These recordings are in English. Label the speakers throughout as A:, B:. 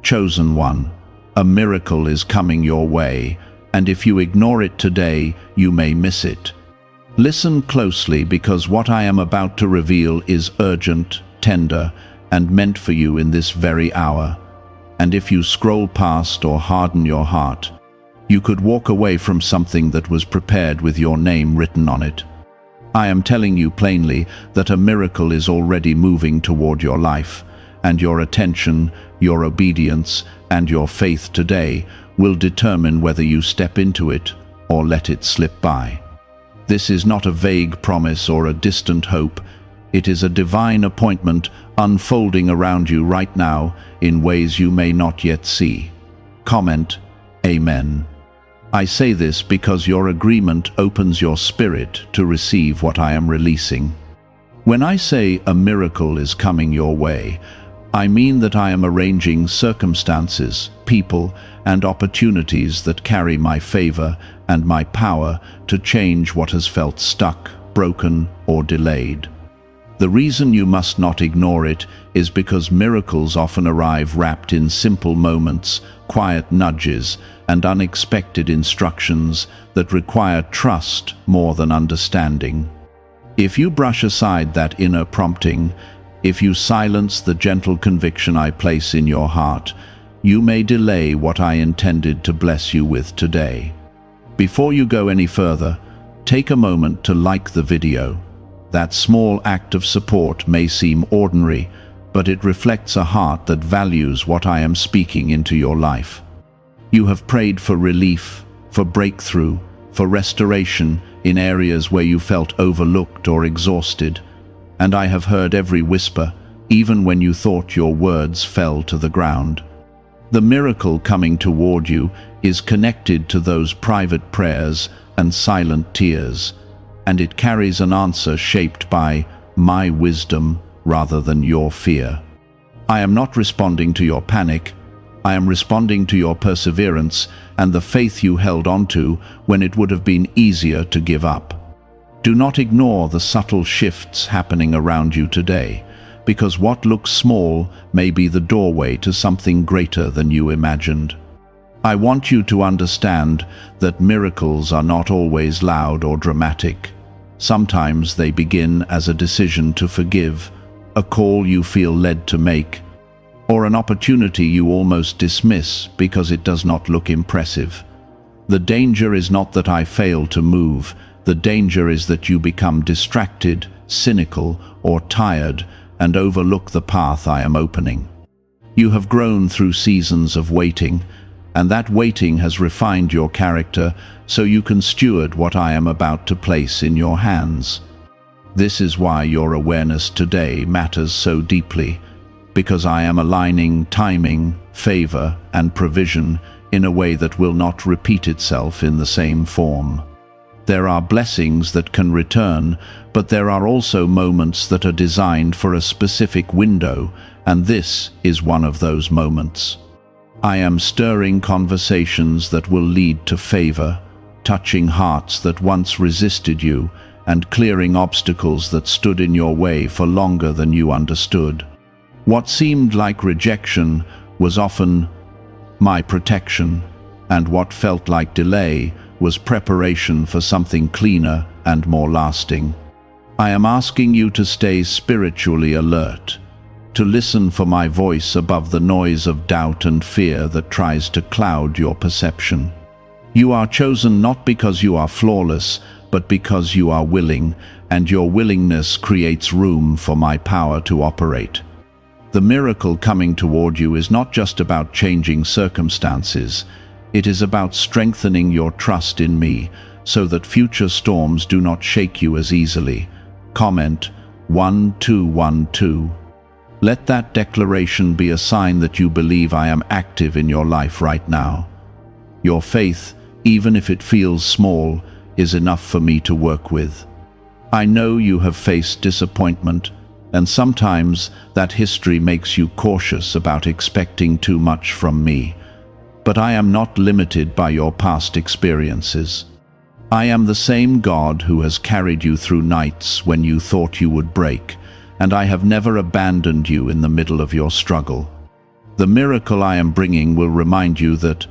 A: Chosen one, a miracle is coming your way, and if you ignore it today, you may miss it. Listen closely, because what I am about to reveal is urgent, tender, and meant for you in this very hour. And if you scroll past or harden your heart, you could walk away from something that was prepared with your name written on it. I am telling you plainly that a miracle is already moving toward your life, and your attention, your obedience, and your faith today will determine whether you step into it or let it slip by. This is not a vague promise or a distant hope. It is a divine appointment unfolding around you right now in ways you may not yet see. Comment, Amen. I say this because your agreement opens your spirit to receive what I am releasing. When I say a miracle is coming your way, I mean that I am arranging circumstances, people, and opportunities that carry my favor and my power to change what has felt stuck, broken, or delayed. The reason you must not ignore it is because miracles often arrive wrapped in simple moments, quiet nudges, and unexpected instructions that require trust more than understanding. If you brush aside that inner prompting, if you silence the gentle conviction I place in your heart, you may delay what I intended to bless you with today. Before you go any further, take a moment to like the video. That small act of support may seem ordinary, but it reflects a heart that values what I am speaking into your life. You have prayed for relief, for breakthrough, for restoration in areas where you felt overlooked or exhausted, and I have heard every whisper, even when you thought your words fell to the ground. The miracle coming toward you is connected to those private prayers and silent tears, and it carries an answer shaped by my wisdom rather than your fear. I am not responding to your panic. I am responding to your perseverance and the faith you held onto when it would have been easier to give up. Do not ignore the subtle shifts happening around you today, because what looks small may be the doorway to something greater than you imagined. I want you to understand that miracles are not always loud or dramatic. Sometimes they begin as a decision to forgive, a call you feel led to make, or an opportunity you almost dismiss because it does not look impressive. The danger is not that I fail to move. The danger is that you become distracted, cynical, or tired and overlook the path I am opening. You have grown through seasons of waiting, and that waiting has refined your character so you can steward what I am about to place in your hands. This is why your awareness today matters so deeply, because I am aligning timing, favor, and provision in a way that will not repeat itself in the same form. There are blessings that can return, but there are also moments that are designed for a specific window, and this is one of those moments. I am stirring conversations that will lead to favor, touching hearts that once resisted you, and clearing obstacles that stood in your way for longer than you understood. What seemed like rejection was often my protection, and what felt like delay was preparation for something cleaner and more lasting. I am asking you to stay spiritually alert, to listen for my voice above the noise of doubt and fear that tries to cloud your perception. You are chosen not because you are flawless, but because you are willing, and your willingness creates room for my power to operate. The miracle coming toward you is not just about changing circumstances. It is about strengthening your trust in me so that future storms do not shake you as easily. Comment 1212. Let that declaration be a sign that you believe I am active in your life right now. Your faith, even if it feels small, is enough for me to work with. I know you have faced disappointment, and sometimes that history makes you cautious about expecting too much from me. But I am not limited by your past experiences. I am the same God who has carried you through nights when you thought you would break, and I have never abandoned you in the middle of your struggle. The miracle I am bringing will remind you that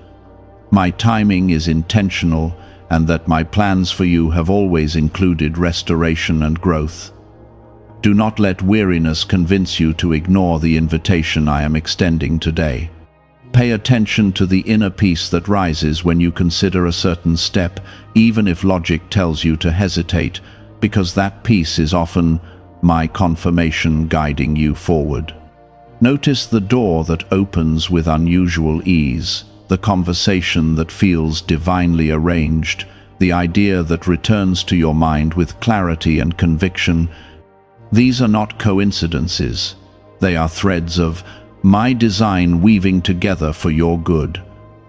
A: my timing is intentional and that my plans for you have always included restoration and growth. Do not let weariness convince you to ignore the invitation I am extending today. Pay attention to the inner peace that rises when you consider a certain step, even if logic tells you to hesitate, because that peace is often my confirmation guiding you forward. Notice the door that opens with unusual ease, the conversation that feels divinely arranged, the idea that returns to your mind with clarity and conviction. These are not coincidences. They are threads of my design weaving together for your good.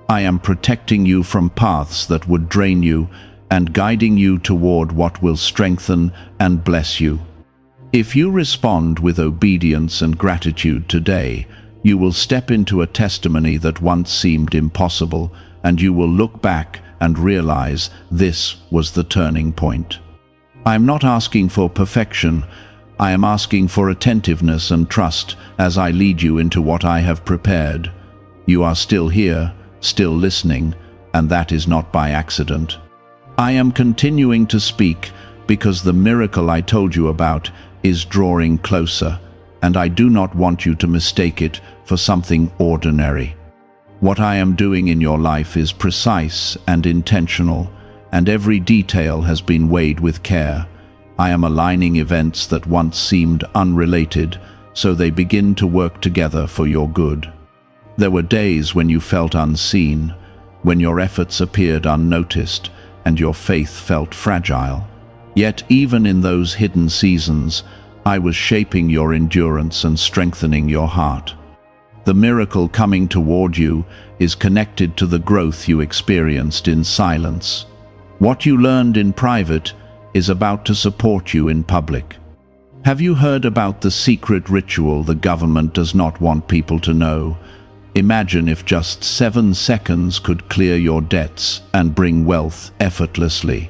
A: I am protecting you from paths that would drain you and guiding you toward what will strengthen and bless you. If you respond with obedience and gratitude today, you will step into a testimony that once seemed impossible, and you will look back and realize this was the turning point. I am not asking for perfection. I am asking for attentiveness and trust as I lead you into what I have prepared. You are still here, still listening, and that is not by accident. I am continuing to speak because the miracle I told you about is drawing closer, and I do not want you to mistake it for something ordinary. What I am doing in your life is precise and intentional, and every detail has been weighed with care. I am aligning events that once seemed unrelated, so they begin to work together for your good. There were days when you felt unseen, when your efforts appeared unnoticed, and your faith felt fragile. Yet even in those hidden seasons, I was shaping your endurance and strengthening your heart. The miracle coming toward you is connected to the growth you experienced in silence. What you learned in private is about to support you in public. Have you heard about the secret ritual the government does not want people to know? Imagine if just 7 seconds could clear your debts and bring wealth effortlessly.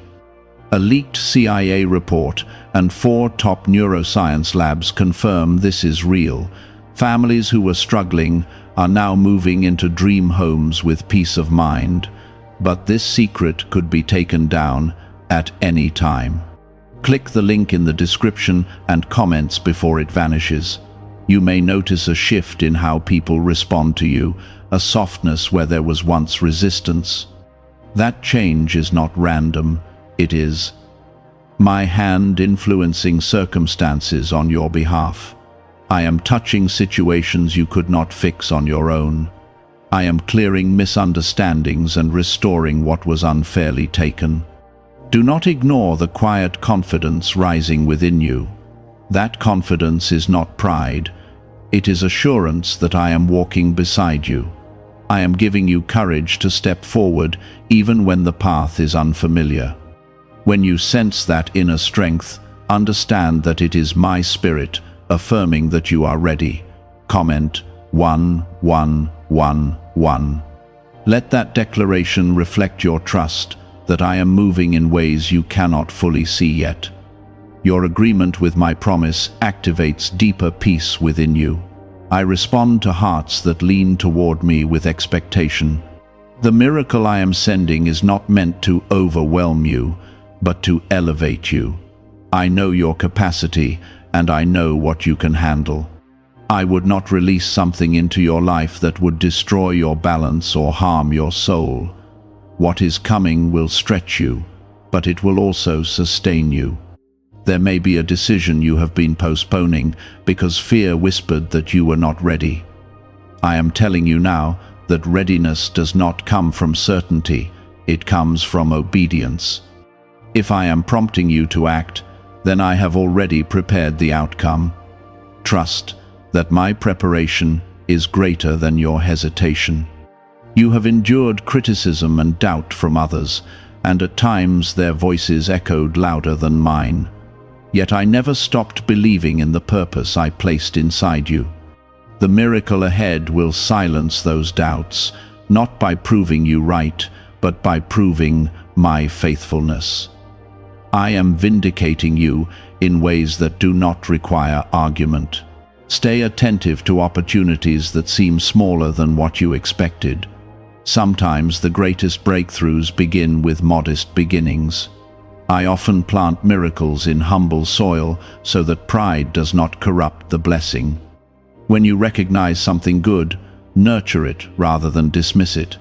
A: A leaked CIA report and 4 top neuroscience labs confirm this is real. Families who were struggling are now moving into dream homes with peace of mind. But this secret could be taken down at any time. Click the link in the description and comments before it vanishes. You may notice a shift in how people respond to you, a softness where there was once resistance. That change is not random, it is my hand influencing circumstances on your behalf. I am touching situations you could not fix on your own. I am clearing misunderstandings and restoring what was unfairly taken. Do not ignore the quiet confidence rising within you. That confidence is not pride. It is assurance that I am walking beside you. I am giving you courage to step forward even when the path is unfamiliar. When you sense that inner strength, understand that it is my spirit affirming that you are ready. Comment 1111. Let that declaration reflect your trust that I am moving in ways you cannot fully see yet. Your agreement with my promise activates deeper peace within you. I respond to hearts that lean toward me with expectation. The miracle I am sending is not meant to overwhelm you, but to elevate you. I know your capacity, and I know what you can handle. I would not release something into your life that would destroy your balance or harm your soul. What is coming will stretch you, but it will also sustain you. There may be a decision you have been postponing because fear whispered that you were not ready. I am telling you now that readiness does not come from certainty, it comes from obedience. If I am prompting you to act, then I have already prepared the outcome. Trust that my preparation is greater than your hesitation. You have endured criticism and doubt from others, and at times their voices echoed louder than mine. Yet I never stopped believing in the purpose I placed inside you. The miracle ahead will silence those doubts, not by proving you right, but by proving my faithfulness. I am vindicating you in ways that do not require argument. Stay attentive to opportunities that seem smaller than what you expected. Sometimes the greatest breakthroughs begin with modest beginnings. I often plant miracles in humble soil so that pride does not corrupt the blessing. When you recognize something good, nurture it rather than dismiss it.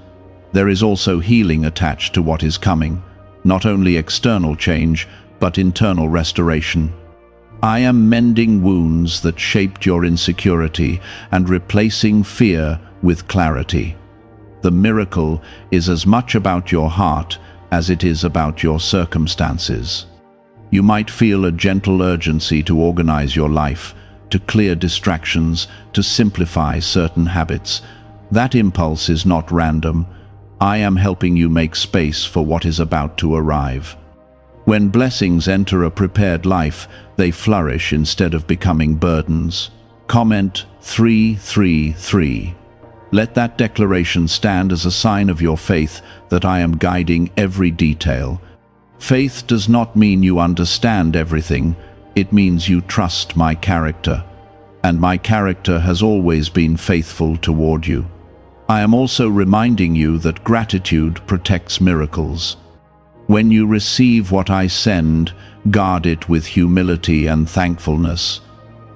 A: There is also healing attached to what is coming, not only external change, but internal restoration. I am mending wounds that shaped your insecurity and replacing fear with clarity. The miracle is as much about your heart as it is about your circumstances. You might feel a gentle urgency to organize your life, to clear distractions, to simplify certain habits. That impulse is not random. I am helping you make space for what is about to arrive. When blessings enter a prepared life, they flourish instead of becoming burdens. Comment 333. Let that declaration stand as a sign of your faith that I am guiding every detail. Faith does not mean you understand everything, it means you trust my character. And my character has always been faithful toward you. I am also reminding you that gratitude protects miracles. When you receive what I send, guard it with humility and thankfulness.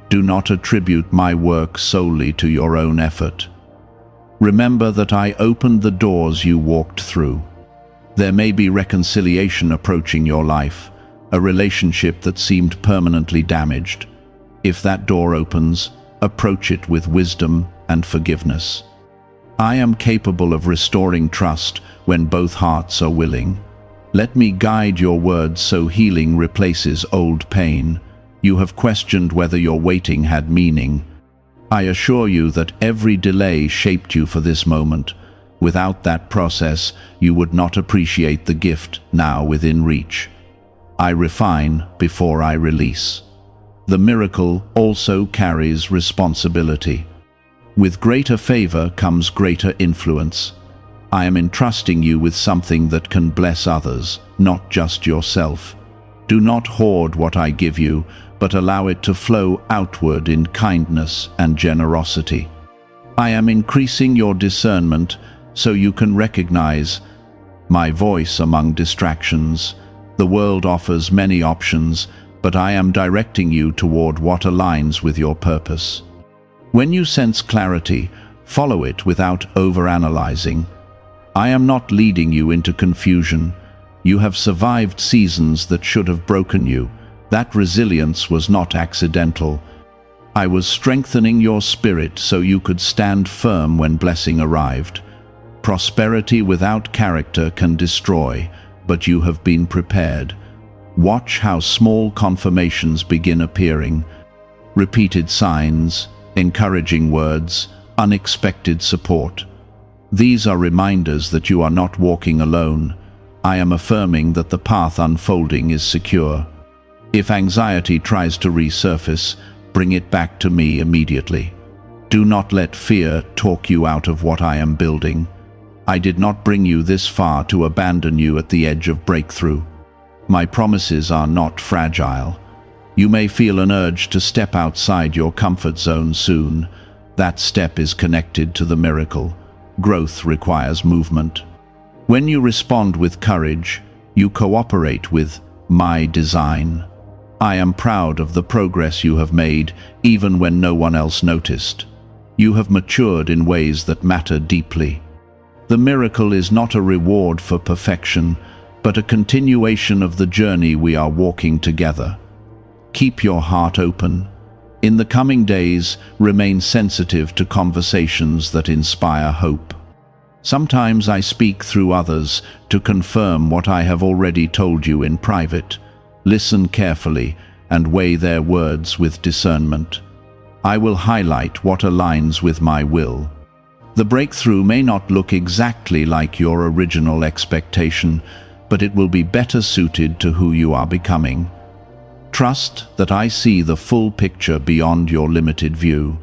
A: Do not attribute my work solely to your own effort. Remember that I opened the doors you walked through. There may be reconciliation approaching your life, a relationship that seemed permanently damaged. If that door opens, approach it with wisdom and forgiveness. I am capable of restoring trust when both hearts are willing. Let me guide your words so healing replaces old pain. You have questioned whether your waiting had meaning. I assure you that every delay shaped you for this moment. Without that process, you would not appreciate the gift now within reach. I refine before I release. The miracle also carries responsibility. With greater favor comes greater influence. I am entrusting you with something that can bless others, not just yourself. Do not hoard what I give you, but allow it to flow outward in kindness and generosity. I am increasing your discernment so you can recognize my voice among distractions. The world offers many options, but I am directing you toward what aligns with your purpose. When you sense clarity, follow it without overanalyzing. I am not leading you into confusion. You have survived seasons that should have broken you. That resilience was not accidental. I was strengthening your spirit so you could stand firm when blessing arrived. Prosperity without character can destroy, but you have been prepared. Watch how small confirmations begin appearing. Repeated signs, encouraging words, unexpected support. These are reminders that you are not walking alone. I am affirming that the path unfolding is secure. If anxiety tries to resurface, bring it back to me immediately. Do not let fear talk you out of what I am building. I did not bring you this far to abandon you at the edge of breakthrough. My promises are not fragile. You may feel an urge to step outside your comfort zone soon. That step is connected to the miracle. Growth requires movement. When you respond with courage, you cooperate with my design. I am proud of the progress you have made, even when no one else noticed. You have matured in ways that matter deeply. The miracle is not a reward for perfection, but a continuation of the journey we are walking together. Keep your heart open. In the coming days, remain sensitive to conversations that inspire hope. Sometimes I speak through others to confirm what I have already told you in private. Listen carefully and weigh their words with discernment. I will highlight what aligns with my will. The breakthrough may not look exactly like your original expectation, but it will be better suited to who you are becoming. Trust that I see the full picture beyond your limited view.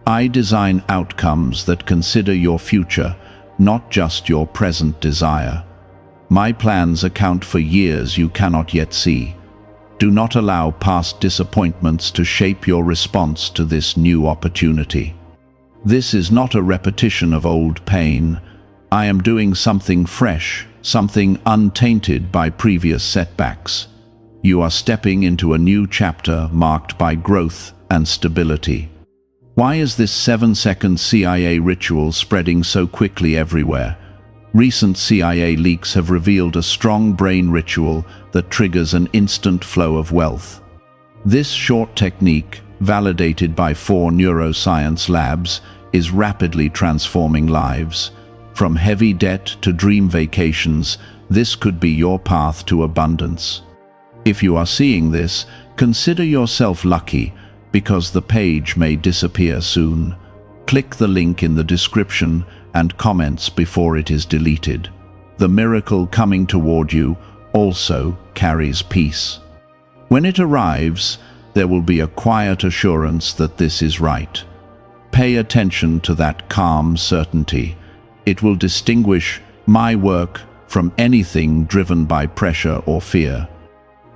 A: I design outcomes that consider your future, not just your present desire. My plans account for years you cannot yet see. Do not allow past disappointments to shape your response to this new opportunity. This is not a repetition of old pain. I am doing something fresh, something untainted by previous setbacks. You are stepping into a new chapter marked by growth and stability. Why is this 7-second CIA ritual spreading so quickly everywhere? Recent CIA leaks have revealed a strong brain ritual that triggers an instant flow of wealth. This short technique, validated by 4 neuroscience labs, is rapidly transforming lives. From heavy debt to dream vacations, this could be your path to abundance. If you are seeing this, consider yourself lucky, because the page may disappear soon. Click the link in the description and comments before it is deleted. The miracle coming toward you also carries peace. When it arrives, there will be a quiet assurance that this is right. Pay attention to that calm certainty. It will distinguish my work from anything driven by pressure or fear.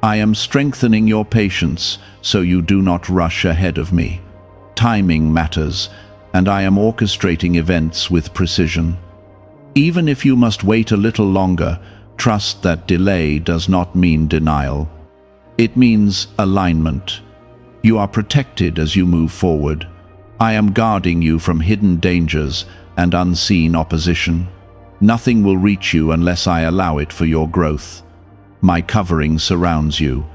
A: I am strengthening your patience so you do not rush ahead of me. Timing matters, and I am orchestrating events with precision. Even if you must wait a little longer, trust that delay does not mean denial. It means alignment. You are protected as you move forward. I am guarding you from hidden dangers and unseen opposition. Nothing will reach you unless I allow it for your growth. My covering surrounds you.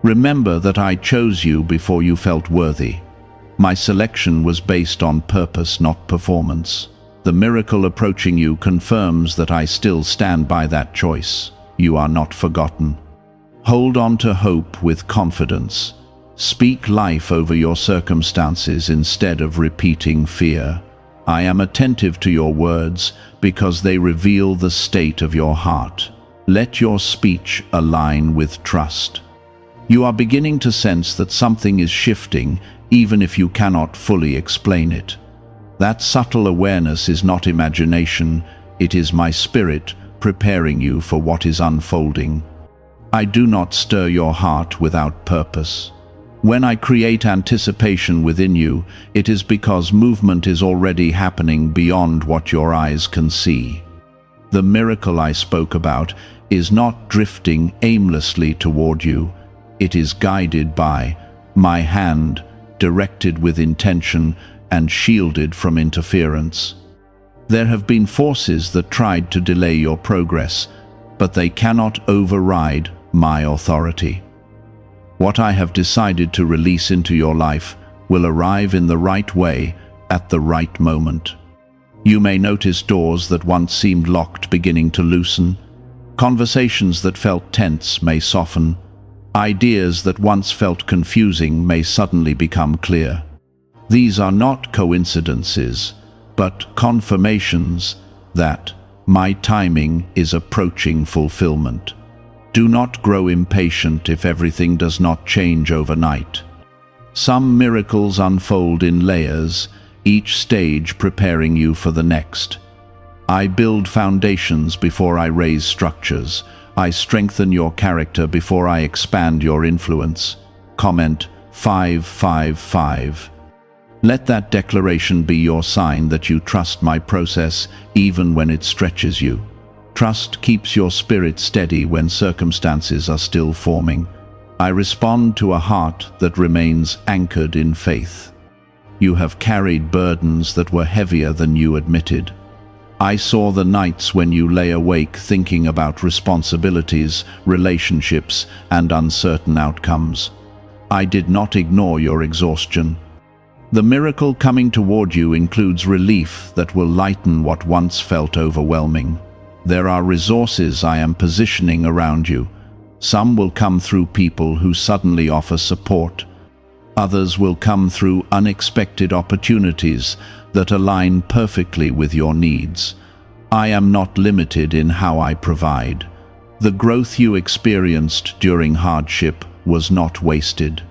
A: Remember that I chose you before you felt worthy. My selection was based on purpose, not performance. The miracle approaching you confirms that I still stand by that choice. You are not forgotten. Hold on to hope with confidence. Speak life over your circumstances instead of repeating fear. I am attentive to your words because they reveal the state of your heart. Let your speech align with trust. You are beginning to sense that something is shifting, even if you cannot fully explain it. That subtle awareness is not imagination, it is my spirit preparing you for what is unfolding. I do not stir your heart without purpose. When I create anticipation within you, it is because movement is already happening beyond what your eyes can see. The miracle I spoke about is not drifting aimlessly toward you. It is guided by my hand, directed with intention and shielded from interference. There have been forces that tried to delay your progress, but they cannot override my authority. What I have decided to release into your life will arrive in the right way at the right moment. You may notice doors that once seemed locked beginning to loosen. Conversations that felt tense may soften. Ideas that once felt confusing may suddenly become clear. These are not coincidences, but confirmations that my timing is approaching fulfillment. Do not grow impatient if everything does not change overnight. Some miracles unfold in layers, each stage preparing you for the next. I build foundations before I raise structures. I strengthen your character before I expand your influence. Comment 555. Let that declaration be your sign that you trust my process even when it stretches you. Trust keeps your spirit steady when circumstances are still forming. I respond to a heart that remains anchored in faith. You have carried burdens that were heavier than you admitted. I saw the nights when you lay awake thinking about responsibilities, relationships, and uncertain outcomes. I did not ignore your exhaustion. The miracle coming toward you includes relief that will lighten what once felt overwhelming. There are resources I am positioning around you. Some will come through people who suddenly offer support. Others will come through unexpected opportunities that align perfectly with your needs. I am not limited in how I provide. The growth you experienced during hardship was not wasted.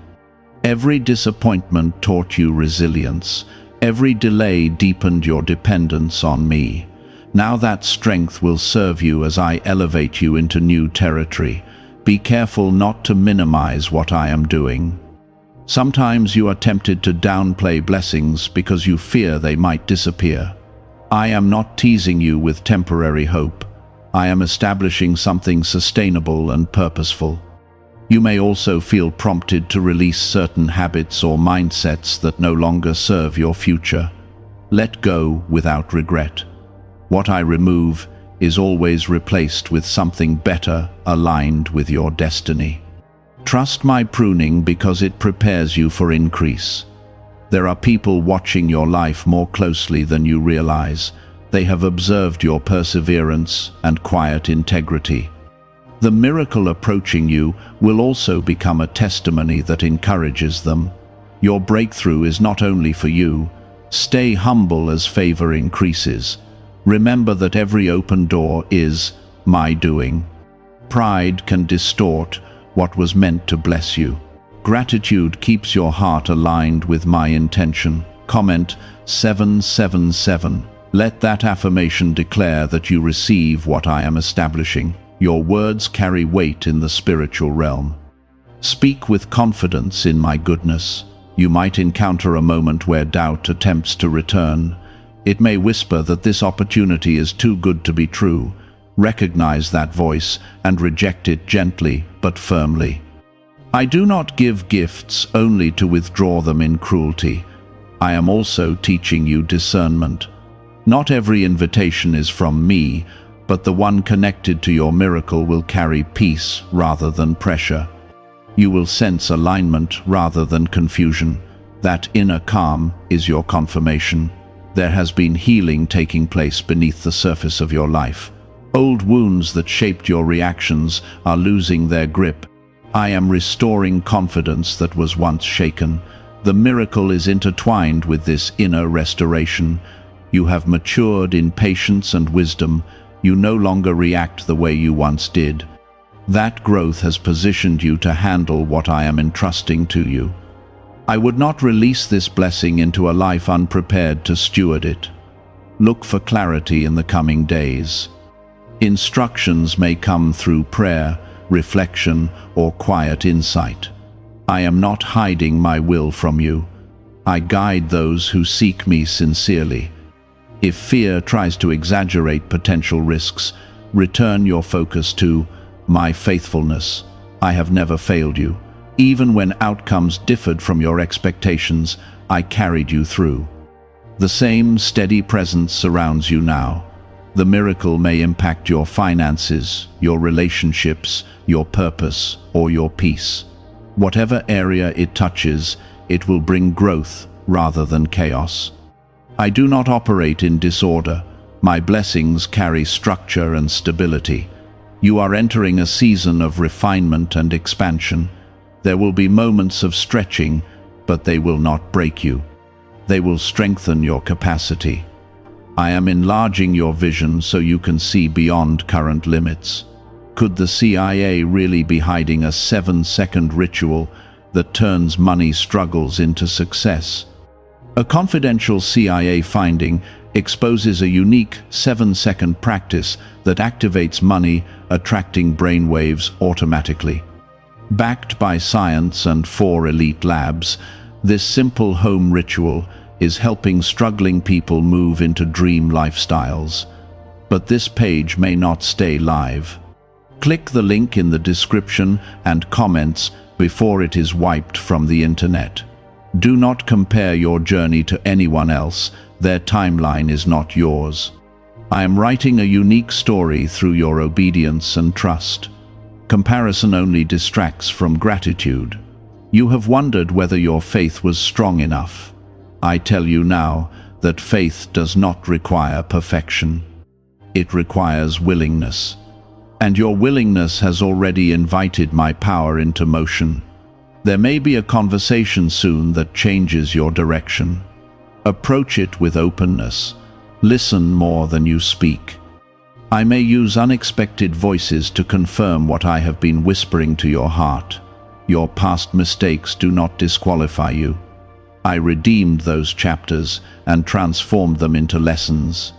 A: Every disappointment taught you resilience. Every delay deepened your dependence on me. Now that strength will serve you as I elevate you into new territory. Be careful not to minimize what I am doing. Sometimes you are tempted to downplay blessings because you fear they might disappear. I am not teasing you with temporary hope. I am establishing something sustainable and purposeful. You may also feel prompted to release certain habits or mindsets that no longer serve your future. Let go without regret. What I remove is always replaced with something better, aligned with your destiny. Trust my pruning because it prepares you for increase. There are people watching your life more closely than you realize. They have observed your perseverance and quiet integrity. The miracle approaching you will also become a testimony that encourages them. Your breakthrough is not only for you. Stay humble as favor increases. Remember that every open door is my doing. Pride can distort what was meant to bless you. Gratitude keeps your heart aligned with my intention. Comment 777. Let that affirmation declare that you receive what I am establishing. Your words carry weight in the spiritual realm. Speak with confidence in my goodness. You might encounter a moment where doubt attempts to return. It may whisper that this opportunity is too good to be true. Recognize that voice and reject it gently but firmly. I do not give gifts only to withdraw them in cruelty. I am also teaching you discernment. Not every invitation is from me, but the one connected to your miracle will carry peace rather than pressure. You will sense alignment rather than confusion. That inner calm is your confirmation. There has been healing taking place beneath the surface of your life. Old wounds that shaped your reactions are losing their grip. I am restoring confidence that was once shaken. The miracle is intertwined with this inner restoration. You have matured in patience and wisdom. You no longer react the way you once did. That growth has positioned you to handle what I am entrusting to you. I would not release this blessing into a life unprepared to steward it. Look for clarity in the coming days. Instructions may come through prayer, reflection, or quiet insight. I am not hiding my will from you. I guide those who seek me sincerely. If fear tries to exaggerate potential risks, return your focus to my faithfulness. I have never failed you. Even when outcomes differed from your expectations, I carried you through. The same steady presence surrounds you now. The miracle may impact your finances, your relationships, your purpose, or your peace. Whatever area it touches, it will bring growth rather than chaos. I do not operate in disorder. My blessings carry structure and stability. You are entering a season of refinement and expansion. There will be moments of stretching, but they will not break you. They will strengthen your capacity. I am enlarging your vision so you can see beyond current limits. Could the CIA really be hiding a 7-second ritual that turns money struggles into success? A confidential CIA finding exposes a unique 7-second practice that activates money attracting brainwaves automatically. Backed by science and 4 elite labs, this simple home ritual is helping struggling people move into dream lifestyles. But this page may not stay live. Click the link in the description and comments before it is wiped from the internet. Do not compare your journey to anyone else. Their timeline is not yours. I am writing a unique story through your obedience and trust. Comparison only distracts from gratitude. You have wondered whether your faith was strong enough. I tell you now that faith does not require perfection. It requires willingness. And your willingness has already invited my power into motion. There may be a conversation soon that changes your direction. Approach it with openness. Listen more than you speak. I may use unexpected voices to confirm what I have been whispering to your heart. Your past mistakes do not disqualify you. I redeemed those chapters and transformed them into lessons.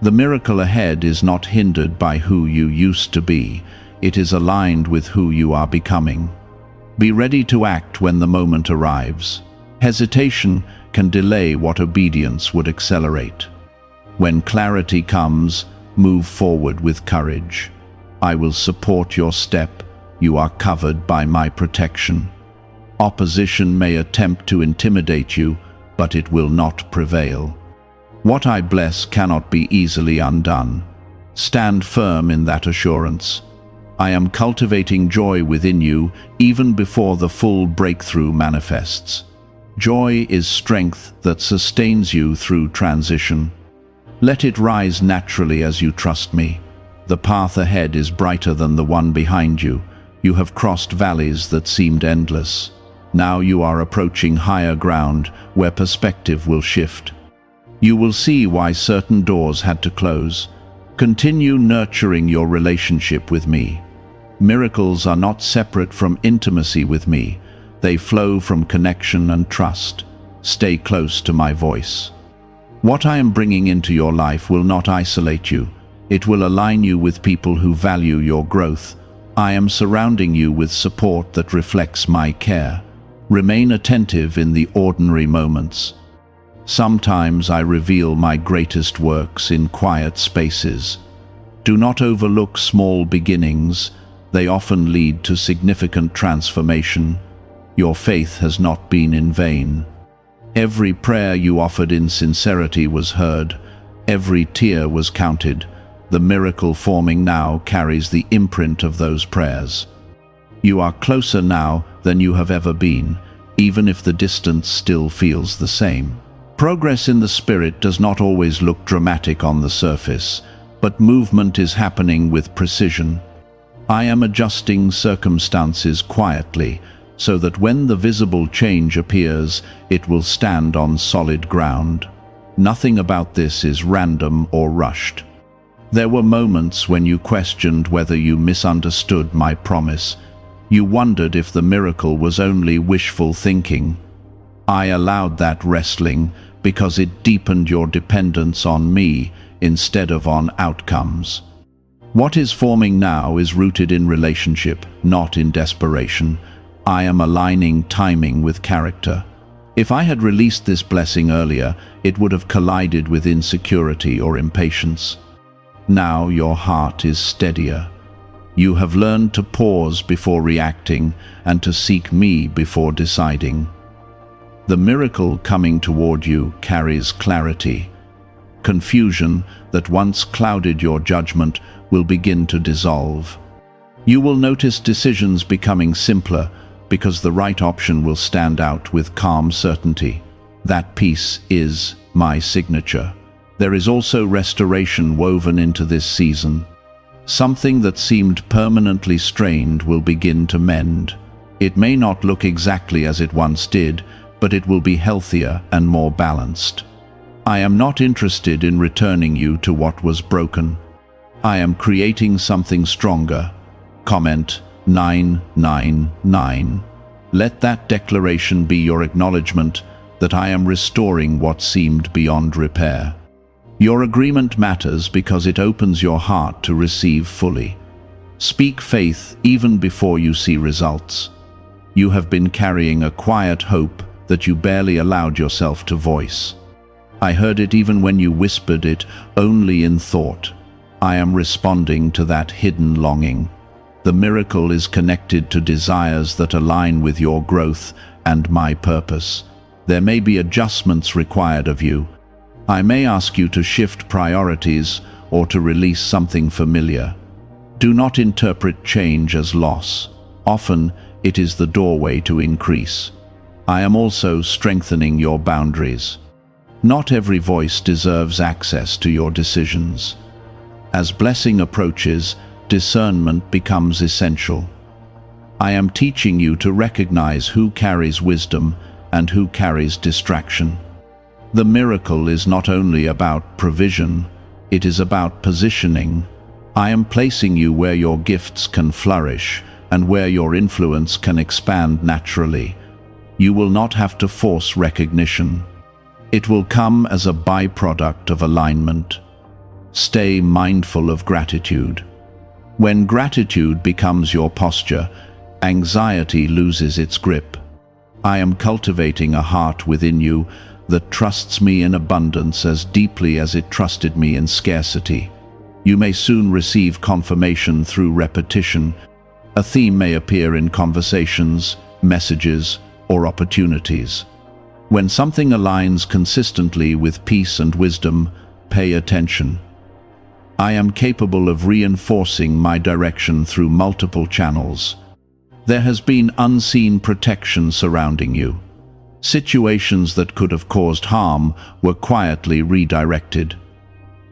A: The miracle ahead is not hindered by who you used to be. it is aligned with who you are becoming. Be ready to act when the moment arrives. Hesitation can delay what obedience would accelerate. When clarity comes, move forward with courage. I will support your step. You are covered by my protection. Opposition may attempt to intimidate you, but it will not prevail. What I bless cannot be easily undone. Stand firm in that assurance. I am cultivating joy within you even before the full breakthrough manifests. Joy is strength that sustains you through transition. Let it rise naturally as you trust me. The path ahead is brighter than the one behind you. You have crossed valleys that seemed endless. Now you are approaching higher ground where perspective will shift. You will see why certain doors had to close. Continue nurturing your relationship with me. Miracles are not separate from intimacy with me. They flow from connection and trust. Stay close to my voice. What I am bringing into your life will not isolate you. It will align you with people who value your growth. I am surrounding you with support that reflects my care. Remain attentive in the ordinary moments. Sometimes I reveal my greatest works in quiet spaces. Do not overlook small beginnings. They often lead to significant transformation. Your faith has not been in vain. Every prayer you offered in sincerity was heard. Every tear was counted. The miracle forming now carries the imprint of those prayers. You are closer now than you have ever been, even if the distance still feels the same. Progress in the spirit does not always look dramatic on the surface, but movement is happening with precision. I am adjusting circumstances quietly, so that when the visible change appears, it will stand on solid ground. Nothing about this is random or rushed. There were moments when you questioned whether you misunderstood my promise. You wondered if the miracle was only wishful thinking. I allowed that wrestling because it deepened your dependence on me instead of on outcomes. What is forming now is rooted in relationship, not in desperation. I am aligning timing with character. If I had released this blessing earlier, it would have collided with insecurity or impatience. Now your heart is steadier. You have learned to pause before reacting and to seek me before deciding. The miracle coming toward you carries clarity. Confusion that once clouded your judgment will begin to dissolve. You will notice decisions becoming simpler because the right option will stand out with calm certainty. That peace is my signature. There is also restoration woven into this season. Something that seemed permanently strained will begin to mend. It may not look exactly as it once did, but it will be healthier and more balanced. I am not interested in returning you to what was broken. I am creating something stronger. Comment 999. Let that declaration be your acknowledgement that I am restoring what seemed beyond repair. Your agreement matters because it opens your heart to receive fully. Speak faith even before you see results. You have been carrying a quiet hope that you barely allowed yourself to voice. I heard it even when you whispered it only in thought. I am responding to that hidden longing. The miracle is connected to desires that align with your growth and my purpose. There may be adjustments required of you. I may ask you to shift priorities or to release something familiar. Do not interpret change as loss. Often, it is the doorway to increase. I am also strengthening your boundaries. Not every voice deserves access to your decisions. As blessing approaches, discernment becomes essential. I am teaching you to recognize who carries wisdom and who carries distraction. The miracle is not only about provision, it is about positioning. I am placing you where your gifts can flourish and where your influence can expand naturally. You will not have to force recognition. It will come as a byproduct of alignment. Stay mindful of gratitude. When gratitude becomes your posture, anxiety loses its grip. I am cultivating a heart within you that trusts me in abundance as deeply as it trusted me in scarcity. You may soon receive confirmation through repetition. A theme may appear in conversations, messages, or opportunities. When something aligns consistently with peace and wisdom, pay attention. I am capable of reinforcing my direction through multiple channels. There has been unseen protection surrounding you. Situations that could have caused harm were quietly redirected.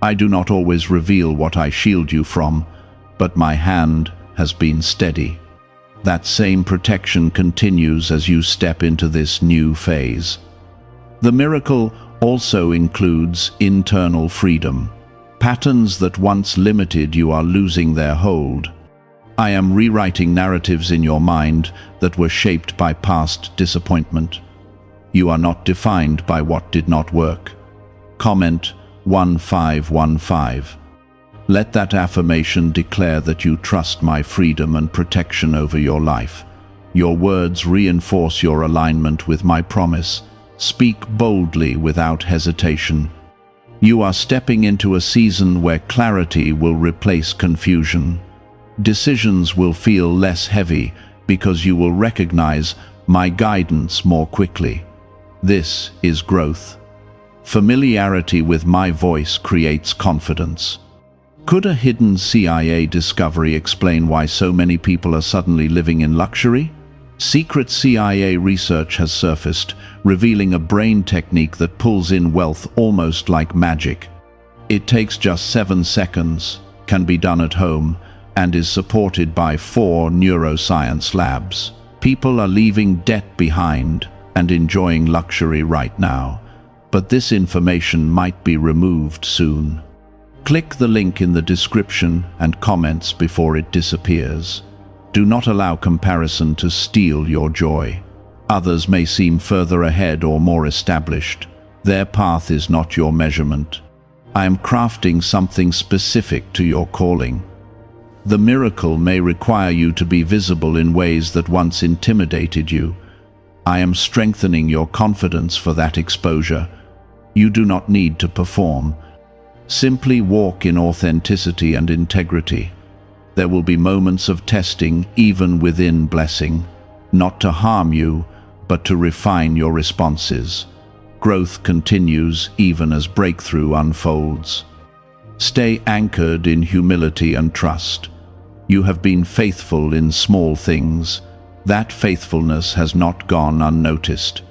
A: I do not always reveal what I shield you from, but my hand has been steady. That same protection continues as you step into this new phase. The miracle also includes internal freedom. Patterns that once limited you are losing their hold. I am rewriting narratives in your mind that were shaped by past disappointment. You are not defined by what did not work. Comment 1515. Let that affirmation declare that you trust my freedom and protection over your life. Your words reinforce your alignment with my promise. Speak boldly without hesitation. You are stepping into a season where clarity will replace confusion. Decisions will feel less heavy because you will recognize my guidance more quickly. This is growth. Familiarity with my voice creates confidence. Could a hidden CIA discovery explain why so many people are suddenly living in luxury? Secret CIA research has surfaced, revealing a brain technique that pulls in wealth almost like magic. It takes just 7 seconds, can be done at home, and is supported by 4 neuroscience labs. People are leaving debt behind and enjoying luxury right now, but this information might be removed soon. Click the link in the description and comments before it disappears. Do not allow comparison to steal your joy. Others may seem further ahead or more established. Their path is not your measurement. I am crafting something specific to your calling. The miracle may require you to be visible in ways that once intimidated you. I am strengthening your confidence for that exposure. You do not need to perform. Simply walk in authenticity and integrity. There will be moments of testing even within blessing, not to harm you, but to refine your responses. Growth continues even as breakthrough unfolds. Stay anchored in humility and trust. You have been faithful in small things. That faithfulness has not gone unnoticed.